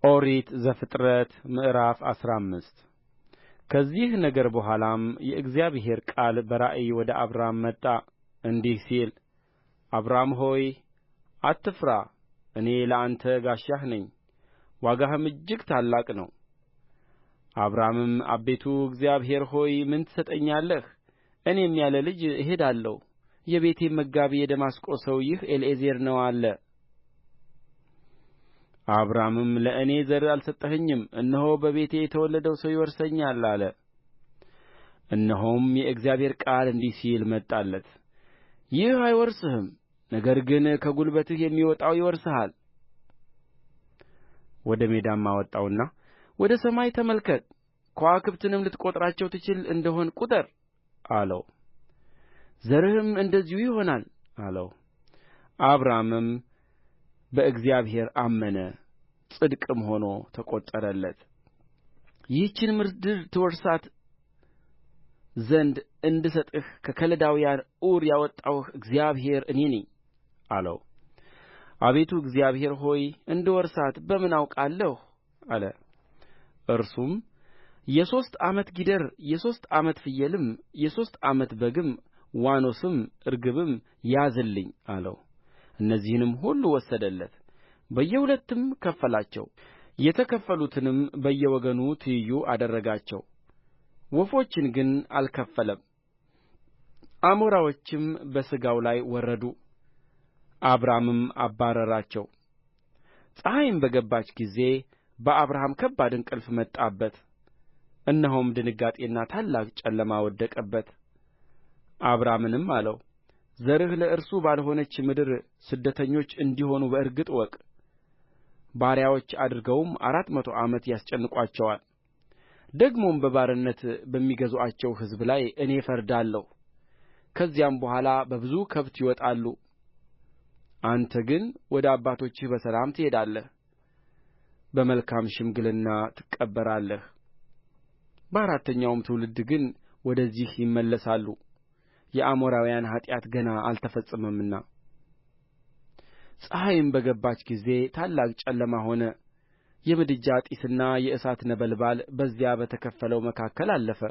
ኦሪት ዘፍጥረት ምዕራፍ 15 ከዚህ ነገር በኋላም የእግዚአብሔር ቃል በራእይ ወደ አብራም መጣ እንዲህ ሲል አብራም ሆይ አትፍራ እኔ ለአንተ ጋሻህ ነኝ ዋጋህም እጅግ ታላቅ ነው አብራምም አቤቱ እግዚአብሔር ሆይ ምን ትሰጠኛለህ እኔም ያለ ልጅ እሄዳለሁ የቤቴም መጋቢ የደማስቆ ሰው ይህ ኤሊዔዘር ነው አለ አብራምም ለእኔ ዘር አልሰጠኸኝም እነሆ በቤቴ የተወለደው ሰው ይወርሰኛል አለ እነሆም የእግዚአብሔር ቃል እንዲህ ሲል መጣለት ይህ አይወርስህም ነገር ግን ከጉልበትህ የሚወጣው ይወርስሃል ወደ ሜዳም አወጣውና ወደ ሰማይ ተመልከት ከዋክብትንም ልትቈጥራቸው ትችል እንደ ሆነ ቍጠር አለው ዘርህም እንደዚሁ ይሆናል አለው አብራምም በእግዚአብሔር አመነ ጽድቅም ሆኖ ተቈጠረለት ይህችን ምድር ትወርሳት ዘንድ እንድሰጥህ ከከለዳውያን ዑር ያወጣሁህ እግዚአብሔር እኔ ነኝ አለው አቤቱ እግዚአብሔር ሆይ እንድወርሳት በምን አውቃለሁ አለ እርሱም የሦስት ዓመት ጊደር የሦስት ዓመት ፍየልም የሦስት ዓመት በግም ዋኖስም ርግብም ያዝልኝ አለው እነዚህንም ሁሉ ወሰደለት በየሁለትም ከፈላቸው የተከፈሉትንም በየወገኑ ትይዩ አደረጋቸው ወፎችን ግን አልከፈለም አሞራዎችም በሥጋው ላይ ወረዱ አብራምም አባረራቸው ፀሐይም በገባች ጊዜ በአብርሃም ከባድ እንቅልፍ መጣበት እነሆም ድንጋጤና ታላቅ ጨለማ ወደቀበት አብራምንም አለው ዘርህ ለእርሱ ባልሆነች ምድር ስደተኞች እንዲሆኑ በእርግጥ እወቅ ባሪያዎች አድርገውም 400 ዓመት ያስጨንቋቸዋል ደግሞም በባርነት በሚገዙአቸው ሕዝብ ላይ እኔ እፈርዳለሁ ከዚያም በኋላ በብዙ ከብት ይወጣሉ አንተ ግን ወደ አባቶችህ በሰላም ትሄዳለህ በመልካም ሽምግልና ትቀበራለህ በአራተኛውም ትውልድ ግን ወደዚህ ይመለሳሉ የአሞራውያን ኃጢአት ገና አልተፈጸመምና ፀሐይም በገባች ጊዜ ታላቅ ጨለማ ሆነ የምድጃ ጢስና የእሳት ነበልባል በዚያ በተከፈለው መካከል አለፈ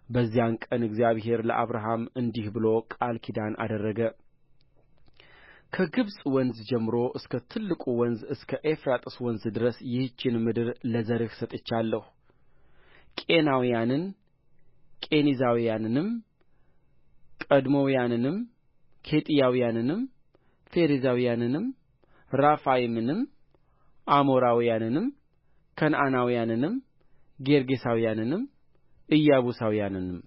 በዚያ ቀን እግዚአብሔር ለአብርሃም እንዲህ ብሎ ቃል ኪዳን አደረገ ከግብፅ ወንዝ ጀምሮ እስከ ትልቁ ወንዝ እስከ ኤፍራጥስ ወንዝ ድረስ ይህችን ምድር ለዘርህ ሰጥቼሃለሁ ቄናውያንን ቄኔዛውያንንም ቀድሞናውያንንም ኬጢያውያንንም ፌርዛውያንንም ራፋይምንም አሞራውያንንም ከነዓናውያንንም ጌርጌሳውያንንም ኢያቡሳውያንንም